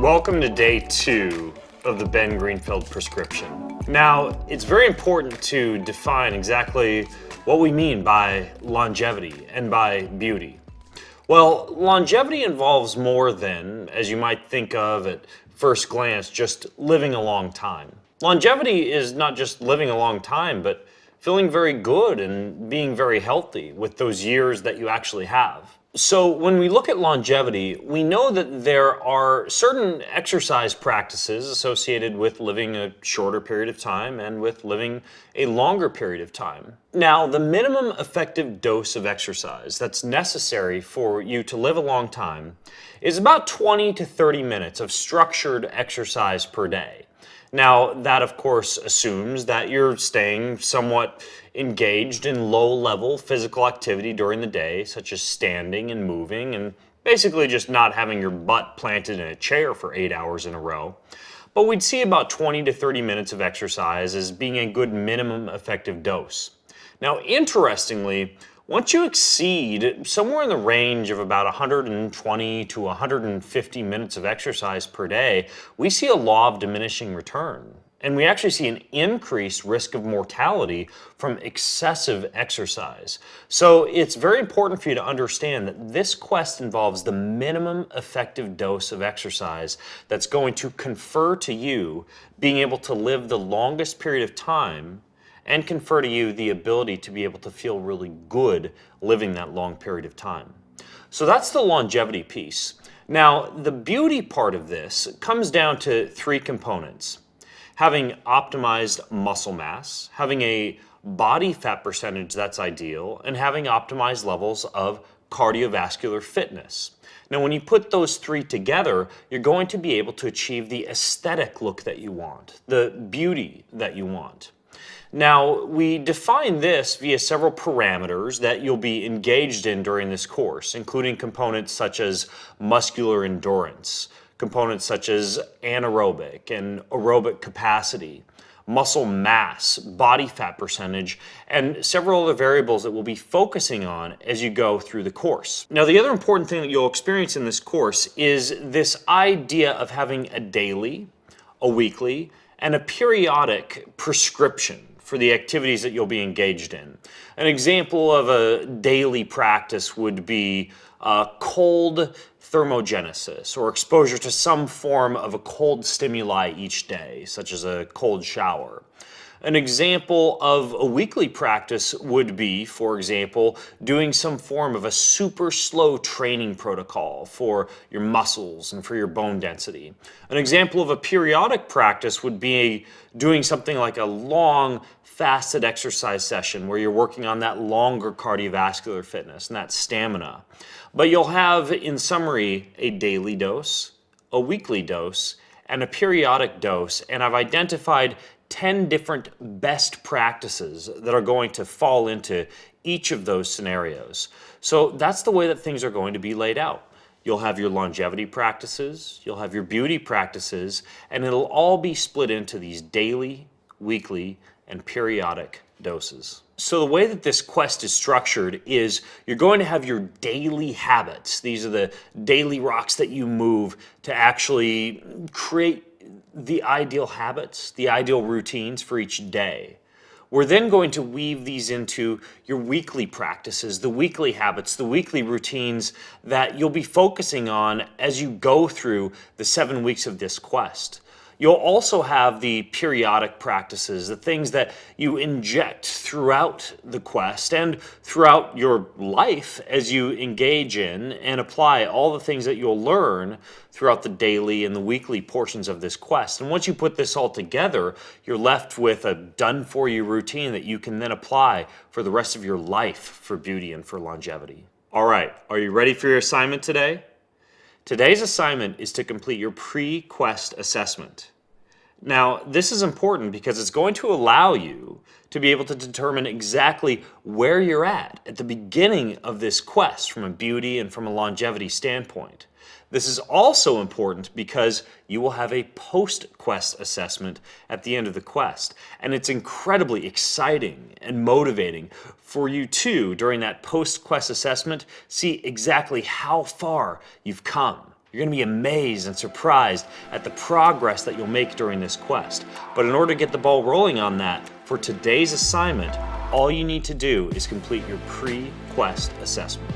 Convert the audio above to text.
Welcome to day 2 of the Ben Greenfield prescription. Now, it's very important to define exactly what we mean by longevity and by beauty. Well, longevity involves more than, as you might think of at first glance, just living a long time. Longevity is not just living a long time, but feeling very good and being very healthy with those years that you actually have. So when we look at longevity, we know that there are certain exercise practices associated with living a shorter period of time and with living a longer period of time. Now, the minimum effective dose of exercise that's necessary for you to live a long time is about 20 to 30 minutes of structured exercise per day. Now, that of course assumes that you're staying somewhat engaged in low-level physical activity during the day, such as standing and moving, and basically just not having your butt planted in a chair for 8 hours in a row. But we'd see about 20 to 30 minutes of exercise as being a good minimum effective dose. Now, interestingly, once you exceed somewhere in the range of about 120 to 150 minutes of exercise per day, we see a law of diminishing return. And we actually see an increased risk of mortality from excessive exercise. So it's very important for you to understand that this quest involves the minimum effective dose of exercise that's going to confer to you being able to live the longest period of time and confer to you the ability to be able to feel really good living that long period of time. So that's the longevity piece. Now, the beauty part of this comes down to 3 components. Having optimized muscle mass, having a body fat percentage that's ideal, and having optimized levels of cardiovascular fitness. Now, when you put those 3 together, you're going to be able to achieve the aesthetic look that you want, the beauty that you want. Now, we define this via several parameters that you'll be engaged in during this course, including components such as muscular endurance, components such as anaerobic and aerobic capacity, muscle mass, body fat percentage, and several other variables that we'll be focusing on as you go through the course. Now, the other important thing that you'll experience in this course is this idea of having a daily, a weekly, and a periodic prescription for the activities that you'll be engaged in. An example of a daily practice would be cold thermogenesis, or exposure to some form of a cold stimuli each day, such as a cold shower. An example of a weekly practice would be, for example, doing some form of a super slow training protocol for your muscles and for your bone density. An example of a periodic practice would be doing something like a long fasted exercise session where you're working on that longer cardiovascular fitness and that stamina. But you'll have, in summary, a daily dose, a weekly dose, and a periodic dose, and I've identified 10 different best practices that are going to fall into each of those scenarios. So that's the way that things are going to be laid out. You'll have your longevity practices, you'll have your beauty practices, and it'll all be split into these daily, weekly, and periodic doses. So the way that this quest is structured is you're going to have your daily habits. These are the daily rocks that you move to actually create the ideal habits, the ideal routines for each day. We're then going to weave these into your weekly practices, the weekly habits, the weekly routines that you'll be focusing on as you go through the 7 weeks of this quest. You'll also have the periodic practices, the things that you inject throughout the quest and throughout your life as you engage in and apply all the things that you'll learn throughout the daily and the weekly portions of this quest. And once you put this all together, you're left with a done-for-you routine that you can then apply for the rest of your life for beauty and for longevity. All right, are you ready for your assignment today? Today's assignment is to complete your pre-quest assessment. Now, this is important because it's going to allow you to be able to determine exactly where you're at the beginning of this quest from a beauty and from a longevity standpoint. This is also important because you will have a post-quest assessment at the end of the quest. And it's incredibly exciting and motivating for you to, during that post-quest assessment, see exactly how far you've come. You're going to be amazed and surprised at the progress that you'll make during this quest. But in order to get the ball rolling on that, for today's assignment, all you need to do is complete your pre-quest assessment.